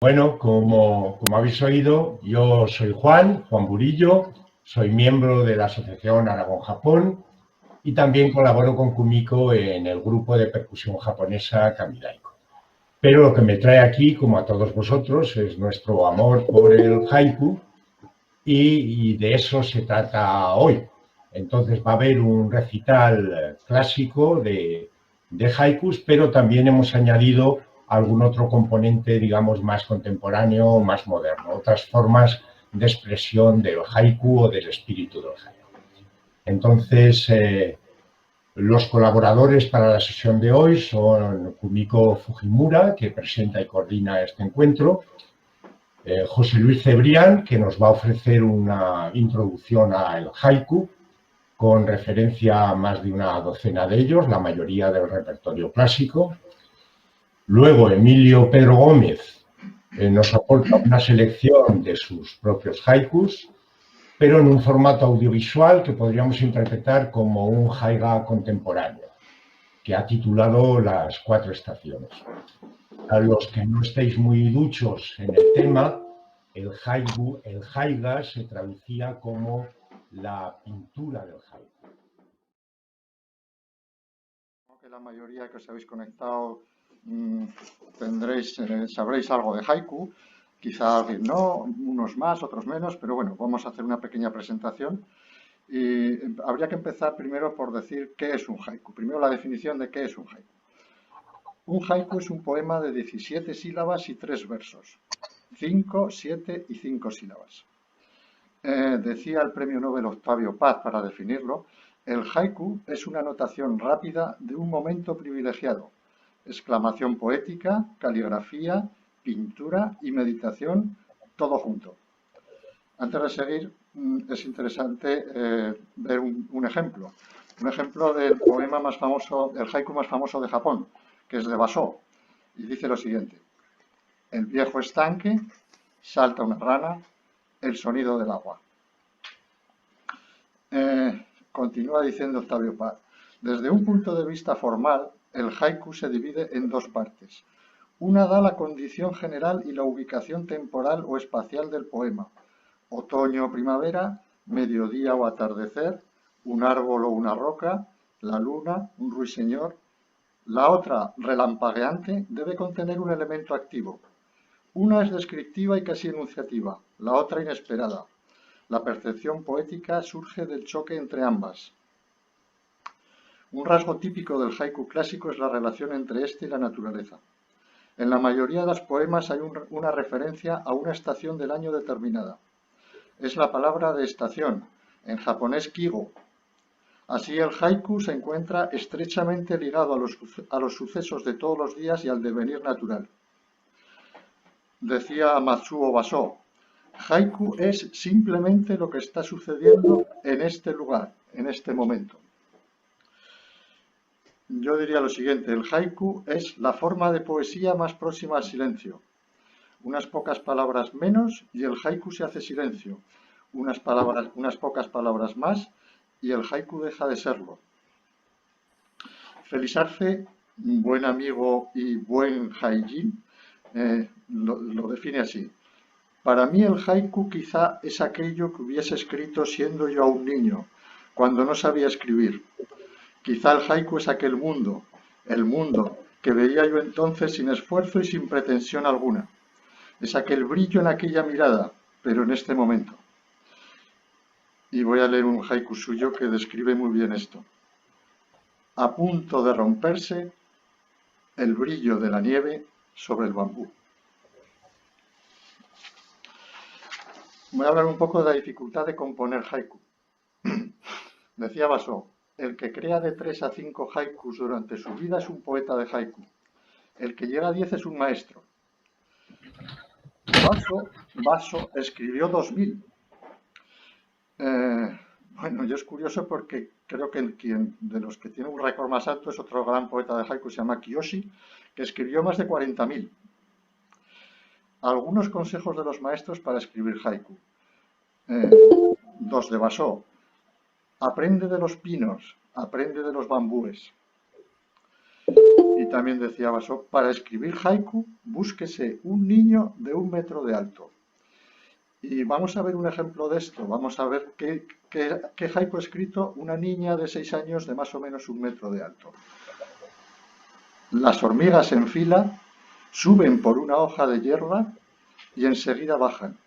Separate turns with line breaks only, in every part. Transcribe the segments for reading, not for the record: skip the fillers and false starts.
Bueno, como habéis oído, yo soy Juan Burillo, soy miembro de la Asociación Aragón-Japón y también colaboro con Kumiko en el grupo de percusión japonesa Kamidaiko. Pero lo que me trae aquí, como a todos vosotros, es nuestro amor por el haiku y de eso se trata hoy. Entonces va a haber un recital clásico de haikus, pero también hemos añadido algún otro componente, digamos, más contemporáneo, más moderno, otras formas de expresión del haiku o del espíritu del haiku. Entonces, los colaboradores para la sesión de hoy son Kumiko Fujimura, que presenta y coordina este encuentro, José Luis Cebrián, que nos va a ofrecer una introducción al haiku, con referencia a más de una docena de ellos, la mayoría del repertorio clásico. Luego, Emilio Pedro Gómez nos aporta una selección de sus propios haikus, pero en un formato audiovisual que podríamos interpretar como un haiga contemporáneo, que ha titulado Las Cuatro Estaciones. A los que no estéis muy duchos en el tema, el haiga se traducía como la pintura del haiku.
Que la mayoría que os habéis conectado sabréis algo de haiku, quizá alguien no, unos más, otros menos, pero bueno, vamos a hacer una pequeña presentación y habría que empezar primero por decir qué es un haiku. Primero la definición de qué es un haiku. Un haiku es un poema de 17 sílabas y 3 versos, 5, 7 y 5 sílabas. Decía el premio Nobel Octavio Paz para definirlo: el haiku es una notación rápida de un momento privilegiado, exclamación poética, caligrafía, pintura y meditación, todo junto. Antes de seguir, es interesante ver un ejemplo del poema más famoso, el haiku más famoso de Japón, que es de Basó, y dice lo siguiente: el viejo estanque, salta una rana, el sonido del agua. Continúa diciendo Octavio Paz: desde un punto de vista formal, el haiku se divide en dos partes. Una da la condición general y la ubicación temporal o espacial del poema: otoño o primavera, mediodía o atardecer, un árbol o una roca, la luna, un ruiseñor. La otra, relampagueante, debe contener un elemento activo. Una es descriptiva y casi enunciativa, la otra inesperada. La percepción poética surge del choque entre ambas. Un rasgo típico del haiku clásico es la relación entre este y la naturaleza. En la mayoría de los poemas hay una referencia a una estación del año determinada. Es la palabra de estación, en japonés kigo. Así el haiku se encuentra estrechamente ligado a los sucesos de todos los días y al devenir natural. Decía Matsuo Basó: haiku es simplemente lo que está sucediendo en este lugar, en este momento. Yo diría lo siguiente: el haiku es la forma de poesía más próxima al silencio. Unas pocas palabras menos y el haiku se hace silencio. Unas pocas palabras más y el haiku deja de serlo. Félix Arce, un buen amigo y buen haijin, lo define así: para mí el haiku quizá es aquello que hubiese escrito siendo yo aún niño, cuando no sabía escribir. Quizá el haiku es aquel mundo, el mundo que veía yo entonces sin esfuerzo y sin pretensión alguna. Es aquel brillo en aquella mirada, pero en este momento. Y voy a leer un haiku suyo que describe muy bien esto. A punto de romperse el brillo de la nieve sobre el bambú. Voy a hablar un poco de la dificultad de componer haiku. Decía Basó: el que crea de 3 a 5 haikus durante su vida es un poeta de haiku. El que llega a 10 es un maestro. Basó escribió 2000. Bueno, yo es curioso porque creo que quien de los que tiene un récord más alto es otro gran poeta de haiku, se llama Kiyoshi, que escribió más de 40.000. Algunos consejos de los maestros para escribir haiku. 2 de Basó: aprende de los pinos, aprende de los bambúes. Y también decía Basó, para escribir haiku, búsquese un niño de 1 metro de alto. Y vamos a ver un ejemplo de esto. Vamos a ver qué haiku ha escrito una niña de 6 años de más o menos 1 metro de alto. Las hormigas en fila suben por una hoja de hierba y enseguida bajan.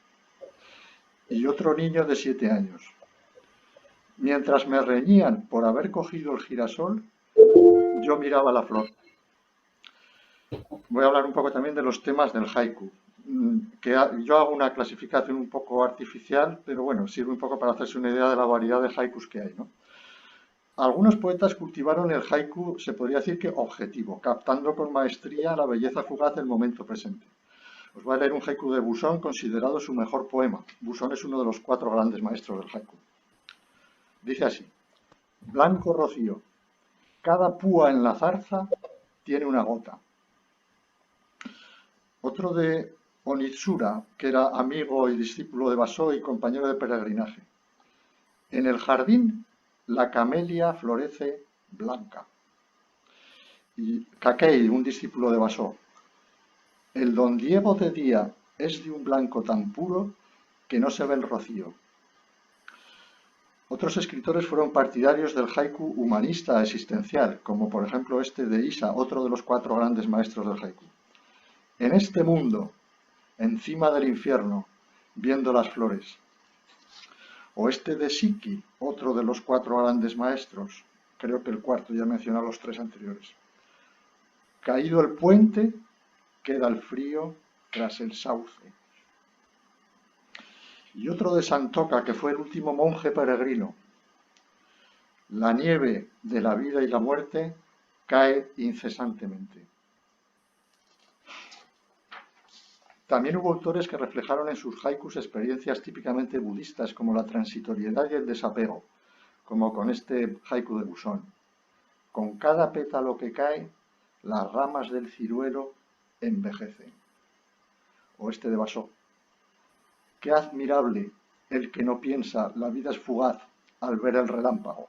Y otro niño de 7 años. Mientras me reñían por haber cogido el girasol, yo miraba la flor. Voy a hablar un poco también de los temas del haiku, que yo hago una clasificación un poco artificial, pero bueno, sirve un poco para hacerse una idea de la variedad de haikus que hay, ¿no? Algunos poetas cultivaron el haiku, se podría decir que objetivo, captando con maestría la belleza fugaz del momento presente. Os voy a leer un haiku de Busón, considerado su mejor poema. Busón es uno de los 4 grandes maestros del haiku. Dice así: blanco rocío, cada púa en la zarza tiene una gota. Otro de Onitsura, que era amigo y discípulo de Basó y compañero de peregrinaje. En el jardín la camelia florece blanca. Y Kakei, un discípulo de Basó. El don Diego de día es de un blanco tan puro que no se ve el rocío. Otros escritores fueron partidarios del haiku humanista existencial, como por ejemplo este de Isa, otro de los 4 grandes maestros del haiku. En este mundo, encima del infierno, viendo las flores. O este de Shiki, otro de los 4 grandes maestros, creo que el cuarto, ya he mencionado los 3 anteriores. Caído el puente, queda el frío tras el sauce. Y otro de Santoka, que fue el último monje peregrino. La nieve de la vida y la muerte cae incesantemente. También hubo autores que reflejaron en sus haikus experiencias típicamente budistas, como la transitoriedad y el desapego, como con este haiku de Busón. Con cada pétalo que cae, las ramas del ciruelo envejecen. O este de Basó. Qué admirable el que no piensa, la vida es fugaz al ver el relámpago.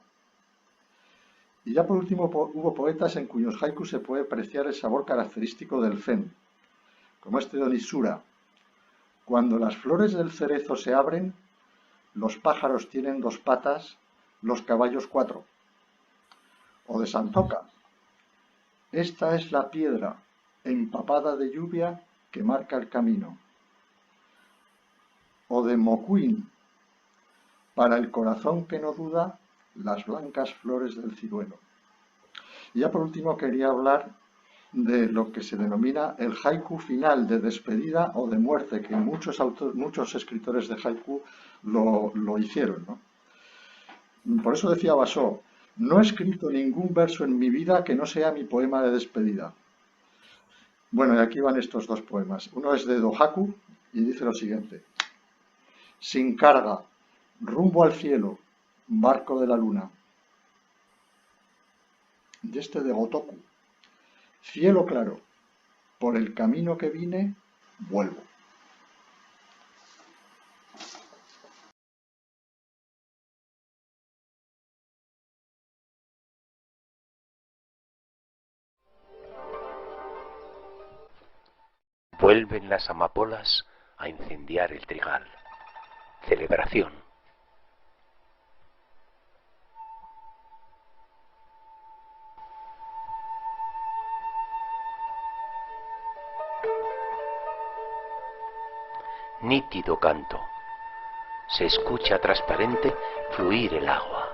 Y ya por último hubo poetas en cuyos haikus se puede apreciar el sabor característico del zen, como este de Onitsura. Cuando las flores del cerezo se abren, los pájaros tienen 2 patas, los caballos 4. O de Santoka. Esta es la piedra empapada de lluvia que marca el camino. O de Mokuin. Para el corazón que no duda, las blancas flores del ciruelo. Y ya por último quería hablar de lo que se denomina el haiku final de despedida o de muerte, que muchos escritores de haiku lo hicieron, ¿no? Por eso decía Basó, no he escrito ningún verso en mi vida que no sea mi poema de despedida. Bueno, y aquí van estos 2 poemas. Uno es de Dohaku y dice lo siguiente: sin carga, rumbo al cielo, barco de la luna. Y este de Gotoku: cielo claro, por el camino que vine, vuelvo.
Vuelven las amapolas a incendiar el trigal. Celebración. Nítido canto. Se escucha transparente fluir el agua.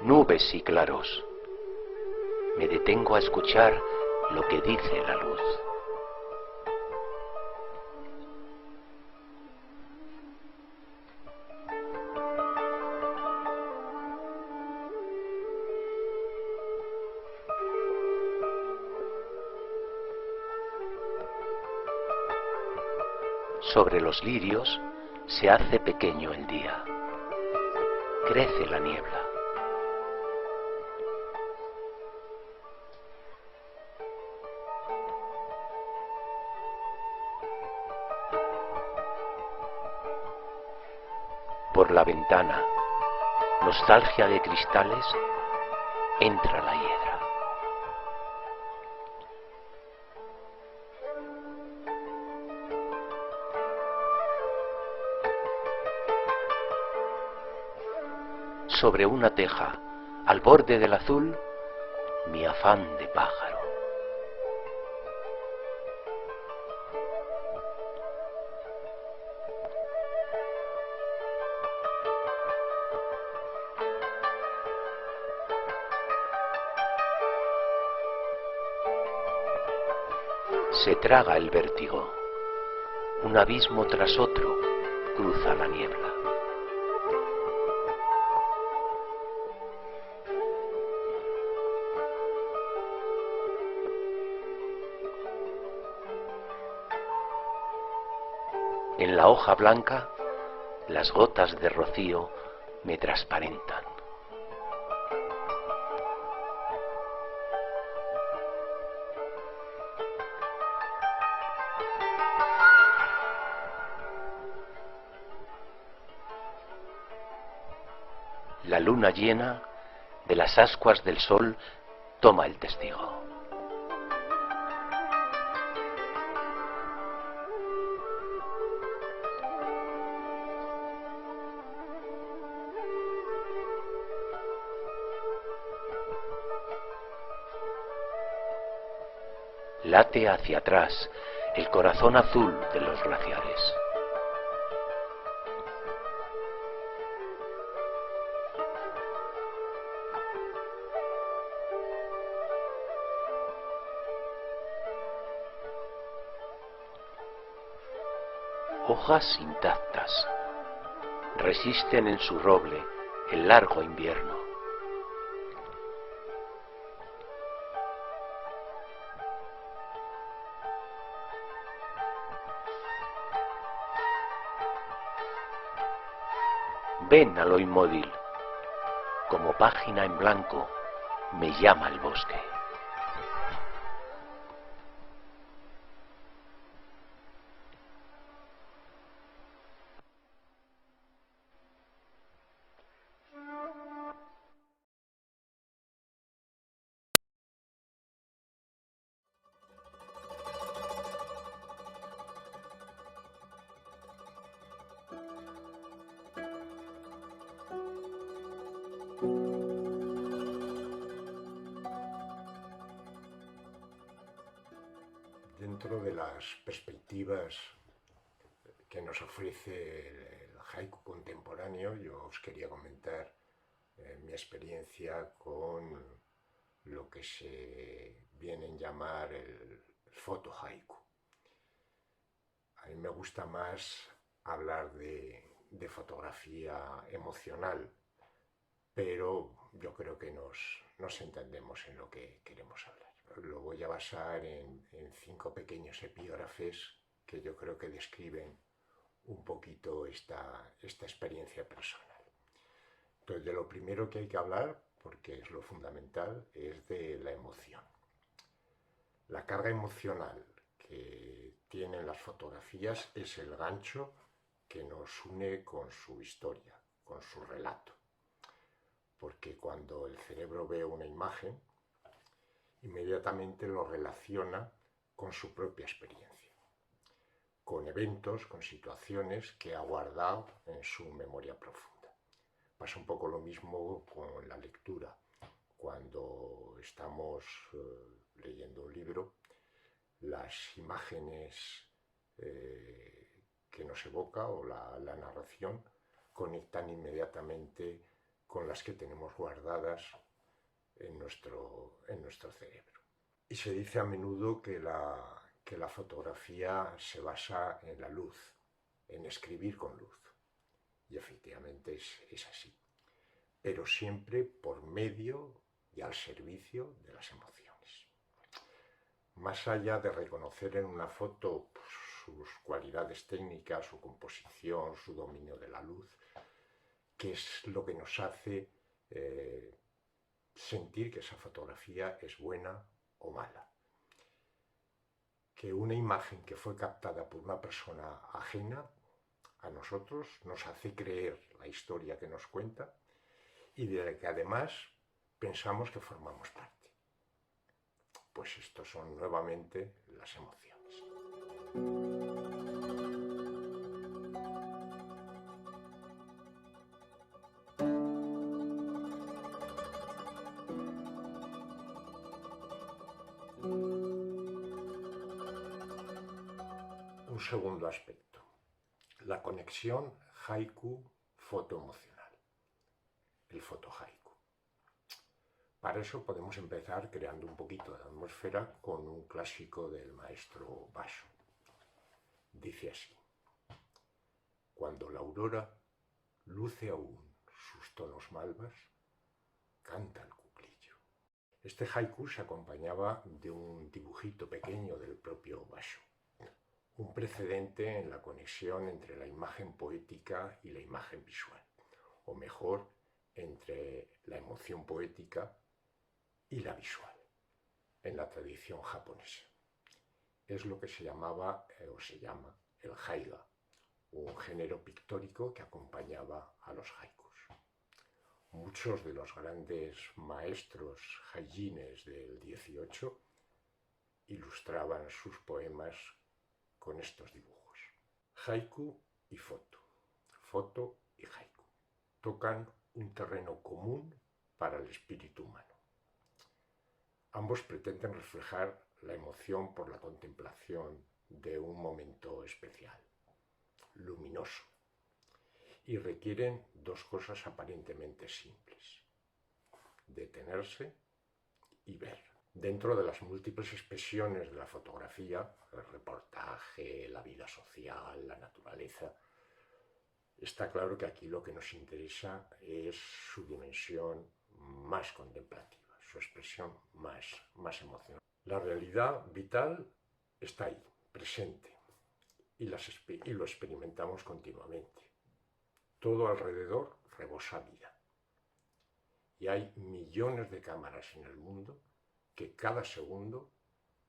Nubes y claros. Me detengo a escuchar lo que dice la luz. Sobre los lirios se hace pequeño el día. Crece la niebla. Por la ventana, nostalgia de cristales, entra la hiedra. Sobre una teja, al borde del azul, mi afán de pájaro. Se traga el vértigo. Un abismo tras otro cruza la niebla. En la hoja blanca, las gotas de rocío me transparentan. La luna llena de las ascuas del sol toma el testigo. Late hacia atrás el corazón azul de los glaciares. Hojas intactas resisten en su roble el largo invierno. Ven a lo inmóvil, como página en blanco, me llama el bosque.
Dentro de las perspectivas que nos ofrece el haiku contemporáneo, yo os quería comentar mi experiencia con lo que se viene a llamar el foto haiku. A mí me gusta más hablar de fotografía emocional, pero yo creo que nos entendemos en lo que queremos hablar. Lo voy a basar en 5 pequeños epígrafes que yo creo que describen un poquito esta experiencia personal. Entonces, de lo primero que hay que hablar, porque es lo fundamental, es de la emoción. La carga emocional que tienen las fotografías es el gancho que nos une con su historia, con su relato. Porque cuando el cerebro ve una imagen, inmediatamente lo relaciona con su propia experiencia, con eventos, con situaciones que ha guardado en su memoria profunda. Pasa un poco lo mismo con la lectura. Cuando estamos leyendo un libro, las imágenes que nos evoca o la narración conectan inmediatamente con las que tenemos guardadas en nuestro cerebro. Y se dice a menudo que la fotografía se basa en la luz, en escribir con luz. Y efectivamente es así. Pero siempre por medio y al servicio de las emociones. Más allá de reconocer en una foto sus cualidades técnicas, su composición, su dominio de la luz, que es lo que nos hace sentir que esa fotografía es buena o mala. Que una imagen que fue captada por una persona ajena
a nosotros, nos hace creer la historia que nos cuenta y de la que además pensamos que formamos parte. Pues estos son nuevamente las emociones. Un segundo aspecto, la conexión haiku-fotoemocional, el fotohaiku. Para eso podemos empezar creando un poquito de atmósfera con un clásico del maestro Basho. Dice así: cuando la aurora luce aún sus tonos malvas, canta el cuclillo. Este haiku se acompañaba de un dibujito pequeño del propio Basho, un precedente en la conexión entre la imagen poética y la imagen visual, o mejor, entre la emoción poética y la visual, en la tradición japonesa. Es lo que se llamaba, o se llama, el haiga, un género pictórico que acompañaba a los haikus. Muchos de los grandes maestros haijines del 18 ilustraban sus poemas con estos dibujos. Haiku y foto, foto y haiku, tocan un terreno común para el espíritu humano. Ambos pretenden reflejar la emoción por la contemplación de un momento especial, luminoso, y requieren dos cosas aparentemente simples: detenerse y ver. Dentro de las múltiples expresiones de la fotografía, el reportaje, la vida social, la naturaleza, está claro que aquí lo que nos interesa es su dimensión más contemplativa, su expresión más emocional. La realidad vital está ahí, presente, y lo experimentamos continuamente. Todo alrededor rebosa vida. Y hay millones de cámaras en el mundo que cada segundo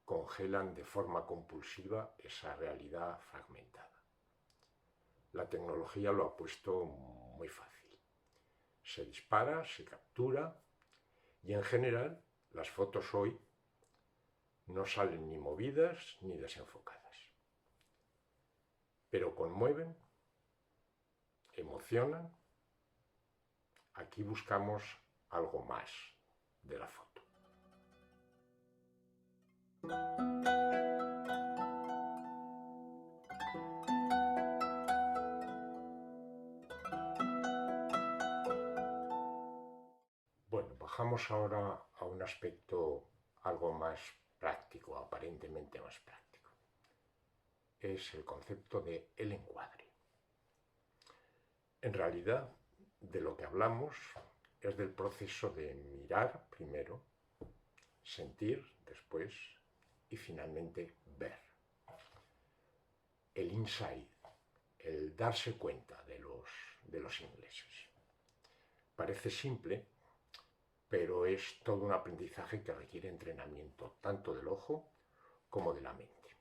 congelan de forma compulsiva esa realidad fragmentada. La tecnología lo ha puesto muy fácil. Se dispara, se captura y en general las fotos hoy no salen ni movidas ni desenfocadas. Pero conmueven, emocionan. Aquí buscamos algo más de la foto. Bueno, bajamos ahora a un aspecto algo más práctico, aparentemente más práctico. Es el concepto de el encuadre. En realidad, de lo que hablamos es del proceso de mirar primero, sentir después y finalmente ver. El inside, el darse cuenta de los ingleses. Parece simple, pero es todo un aprendizaje que requiere entrenamiento tanto del ojo como de la mente.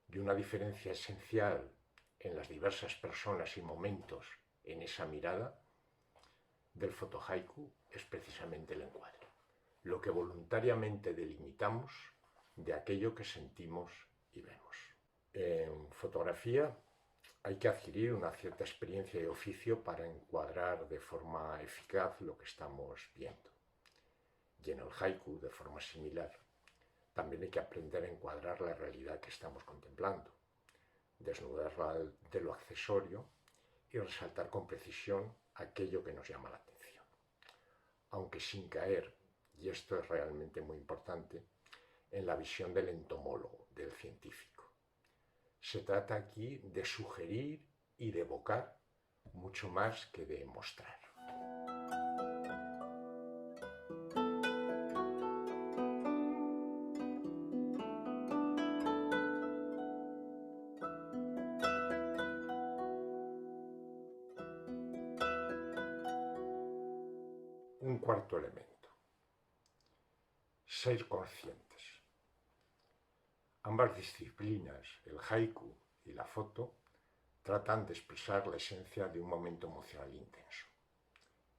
Y una diferencia esencial en las diversas personas y momentos en esa mirada del fotohaiku es precisamente el encuadre, lo que voluntariamente delimitamos de aquello que sentimos y vemos. En fotografía hay que adquirir una cierta experiencia y oficio para encuadrar de forma eficaz lo que estamos viendo. Y en el haiku, de forma similar, también hay que aprender a encuadrar la realidad que estamos contemplando, desnudarla de lo accesorio y resaltar con precisión aquello que nos llama la atención. Aunque sin caer, y esto es realmente muy importante, en la visión del entomólogo, del científico. Se trata aquí de sugerir y de evocar mucho más que de mostrar. Un cuarto elemento: ser conscientes. Ambas disciplinas, el haiku y la foto, tratan de expresar la esencia de un momento emocional intenso,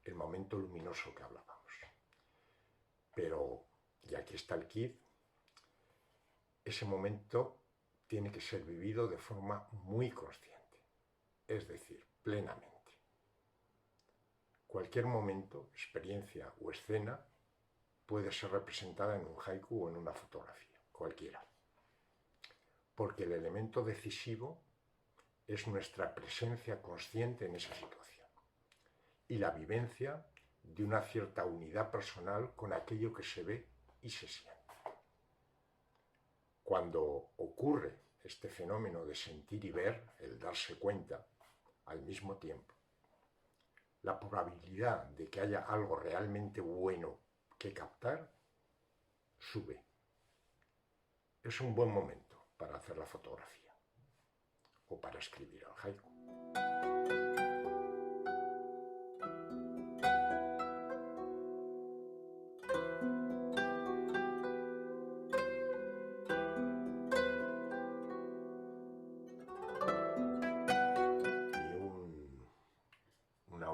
el momento luminoso que hablábamos. Pero, y aquí está el kit, ese momento tiene que ser vivido de forma muy consciente, es decir, plenamente. Cualquier momento, experiencia o escena puede ser representada en un haiku o en una fotografía, cualquiera. Porque el elemento decisivo es nuestra presencia consciente en esa situación y la vivencia de una cierta unidad personal con aquello que se ve y se siente. Cuando ocurre este fenómeno de sentir y ver, el darse cuenta al mismo tiempo, la probabilidad de que haya algo realmente bueno que captar sube. Es un buen momento para hacer la fotografía o para escribir el haiku.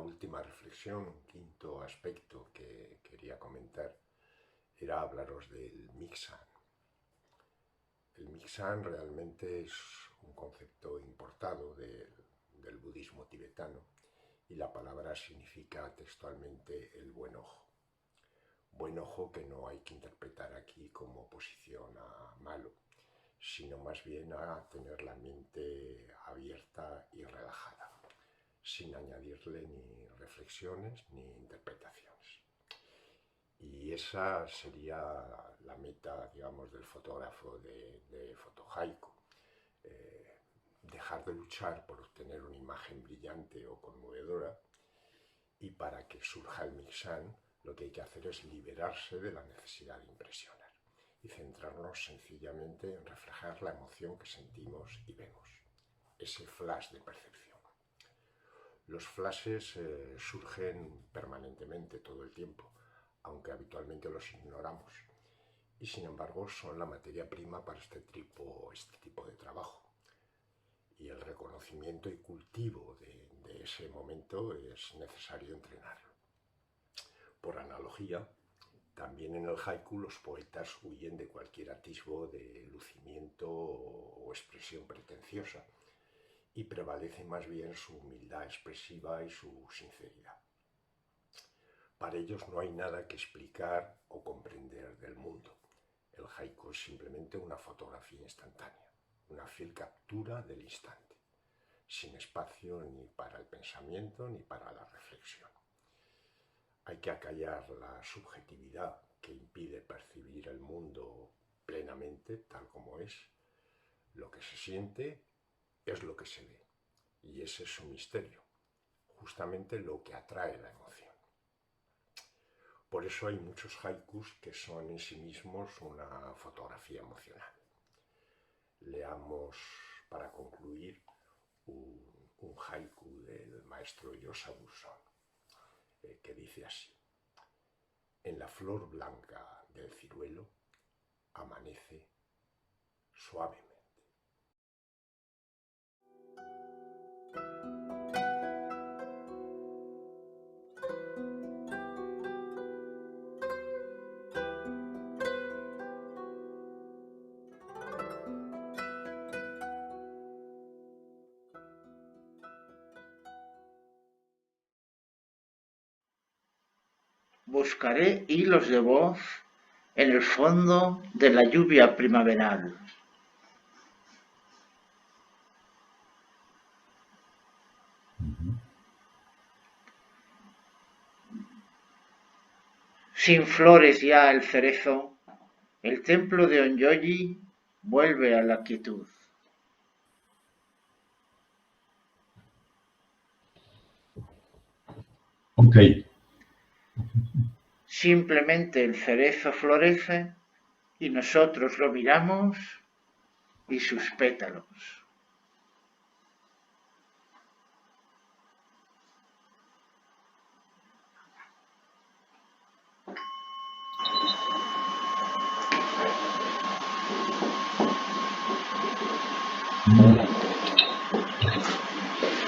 Última reflexión, un quinto aspecto que quería comentar era hablaros del Mixan. El Mixan realmente es un concepto importado del budismo tibetano y la palabra significa textualmente el buen ojo. Buen ojo que no hay que interpretar aquí como oposición a malo, sino más bien a tener la mente abierta y relajada, sin añadirle ni reflexiones ni interpretaciones. Y esa sería la meta, digamos, del fotógrafo de fotohaiku. Dejar de luchar por obtener una imagen brillante o conmovedora, y para que surja el Mixan, lo que hay que hacer es liberarse de la necesidad de impresionar y centrarnos sencillamente en reflejar la emoción que sentimos y vemos, ese flash de percepción. Los flashes surgen permanentemente todo el tiempo, aunque habitualmente los ignoramos, y sin embargo son la materia prima para este tipo de trabajo. Y el reconocimiento y cultivo de ese momento es necesario entrenarlo. Por analogía, también en el haiku los poetas huyen de cualquier atisbo de lucimiento o expresión pretenciosa, y prevalece más bien su humildad expresiva y su sinceridad. Para ellos no hay nada que explicar o comprender del mundo. El haiku es simplemente una fotografía instantánea, una fiel captura del instante, sin espacio ni para el pensamiento ni para la reflexión. Hay que acallar la subjetividad que impide percibir el mundo plenamente tal como es. Lo que se siente es lo que se ve, y ese es su misterio, justamente lo que atrae la emoción. Por eso hay muchos haikus que son en sí mismos una fotografía emocional. Leamos, para concluir, un haiku del maestro Yosabu Son, que dice así: en la flor blanca del ciruelo amanece suavemente.
Buscaré hilos de voz en el fondo de la lluvia primaveral. Sin flores ya el cerezo, el templo de Onyoji vuelve a la quietud.
Ok.
Simplemente el cerezo florece y nosotros lo miramos y sus pétalos.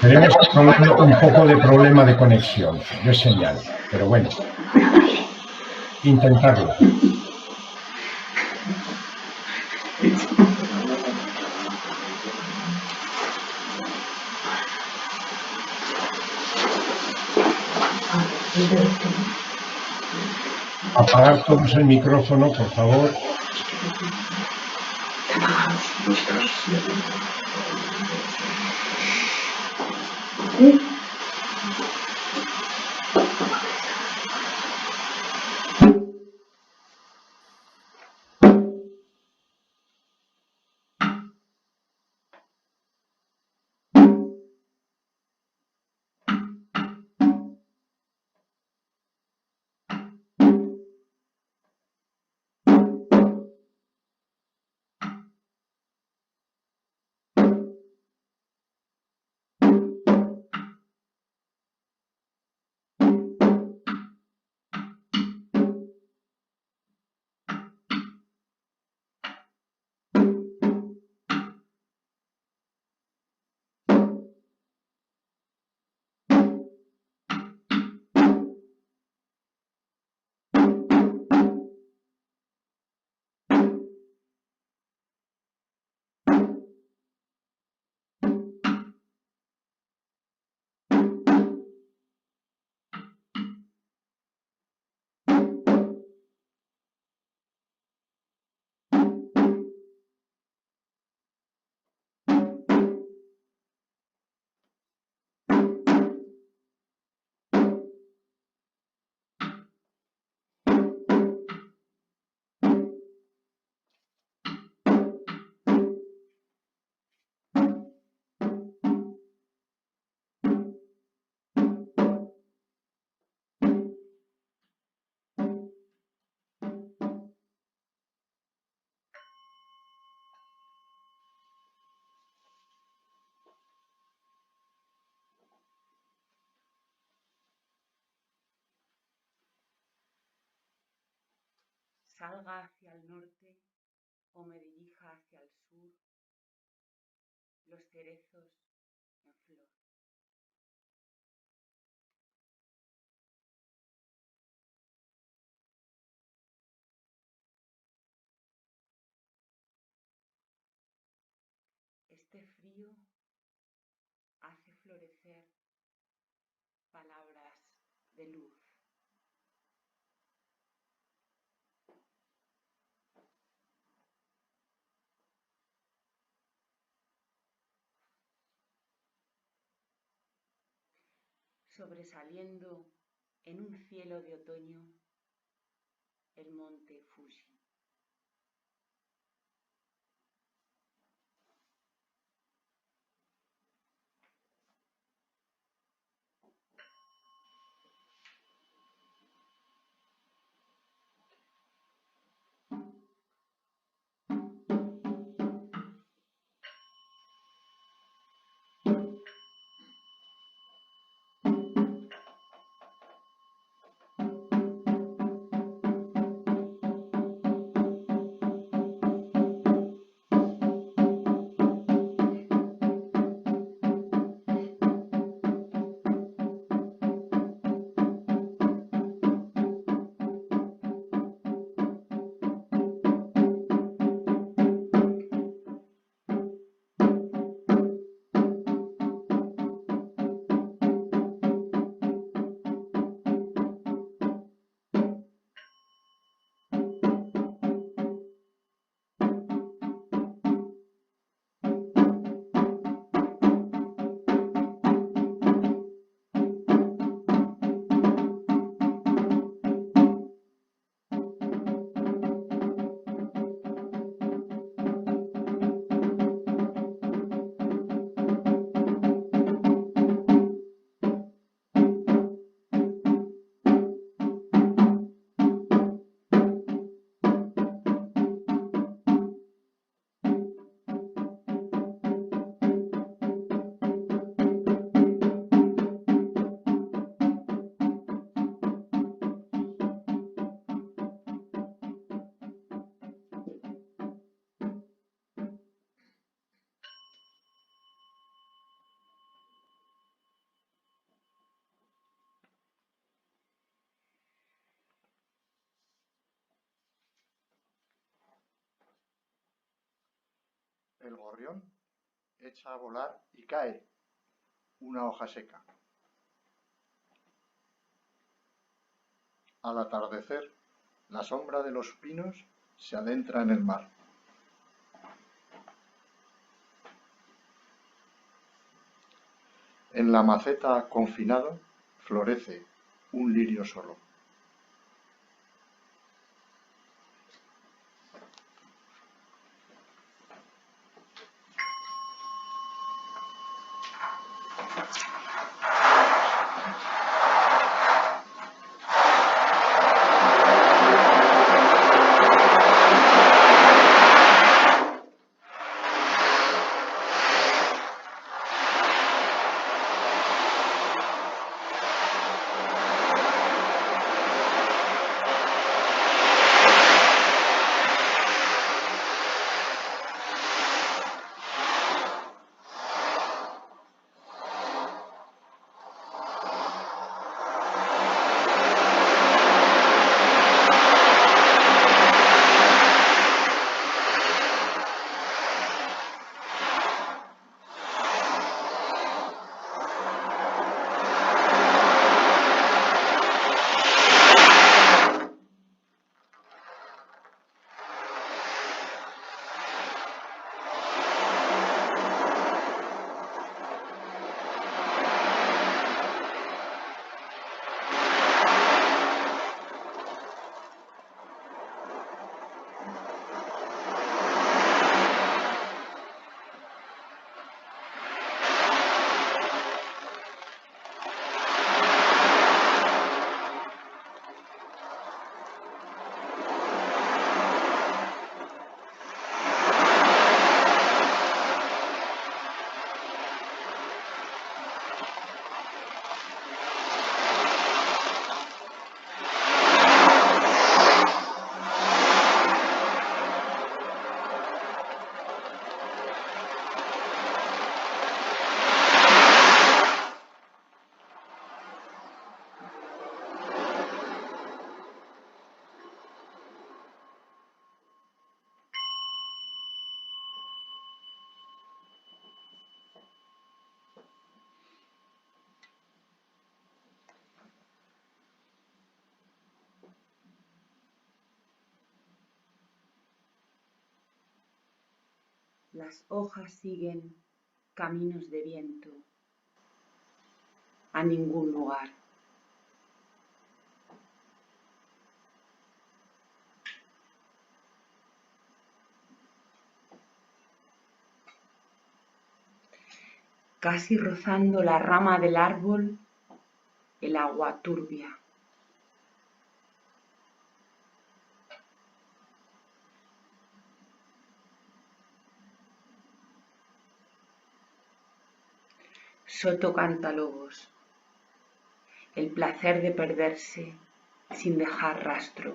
Tenemos solo un poco de problema de conexión, de señal, pero bueno, intentarlo. Apagar todos el micrófono, por favor.
Salga hacia el norte o me dirija hacia el sur, los cerezos en flor. Este frío hace florecer palabras de luz. Sobresaliendo en un cielo de otoño, el monte Fuji.
El gorrión echa a volar y cae una hoja seca. Al atardecer, la sombra de los pinos se adentra en el mar. En la maceta confinado florece un lirio solo.
Las hojas siguen caminos de viento a ningún lugar. Casi rozando la rama del árbol, el agua turbia. Soto Cantalobos, el placer de perderse sin dejar rastro.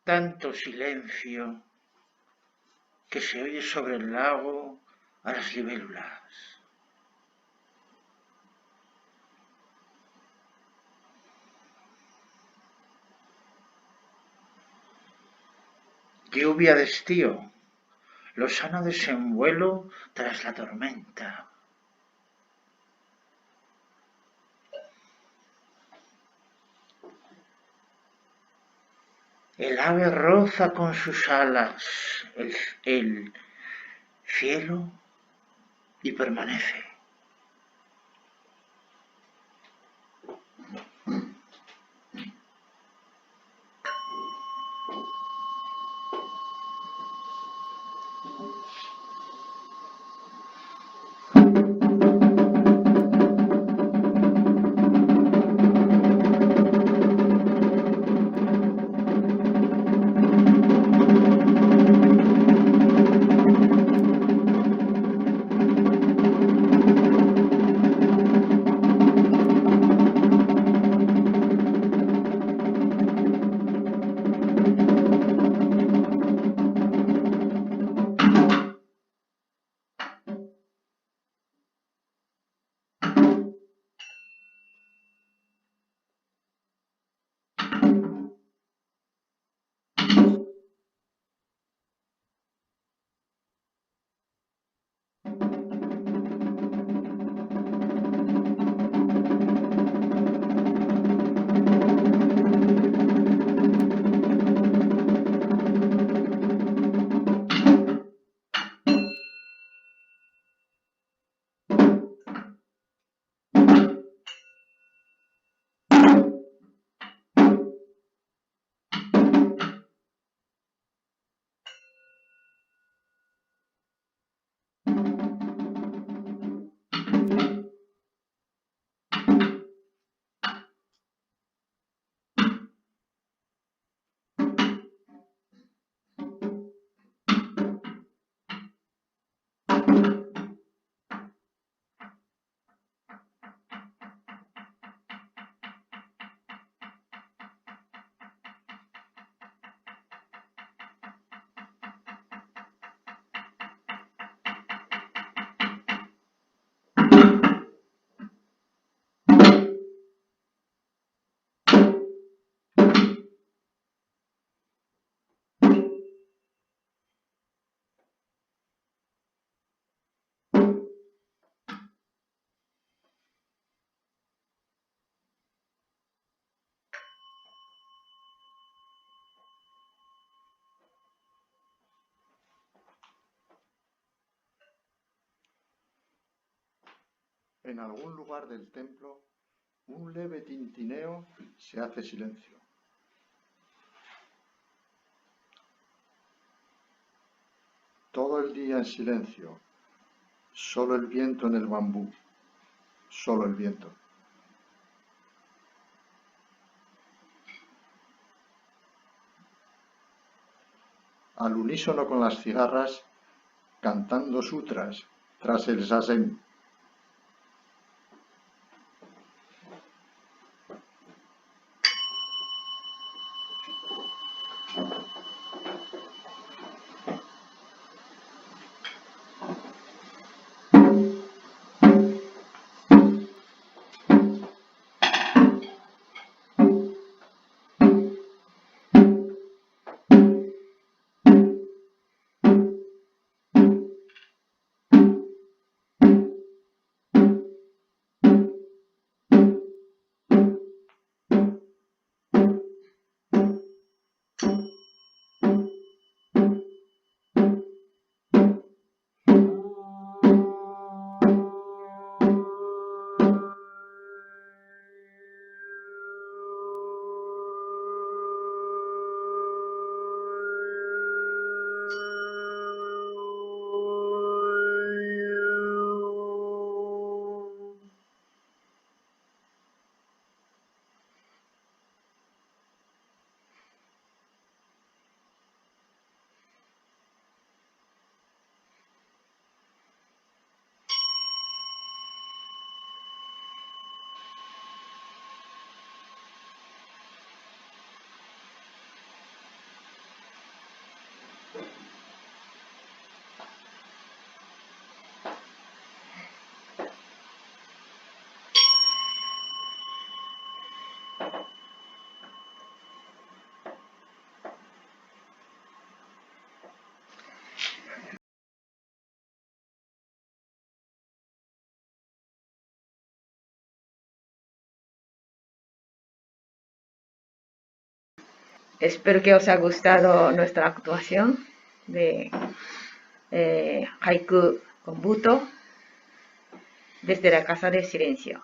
Tanto silencio que se oye sobre el lago a las libélulas. Lluvia de estío, lozano desenvuelo tras la tormenta. El ave roza con sus alas el cielo y permanece.
En algún lugar del templo, un leve tintineo, se hace silencio. Todo el día en silencio, solo el viento en el bambú, solo el viento. Al unísono con las cigarras, cantando sutras tras el zazen.
Espero que os haya gustado nuestra actuación de
Haiku con Buto desde la Casa del Silencio.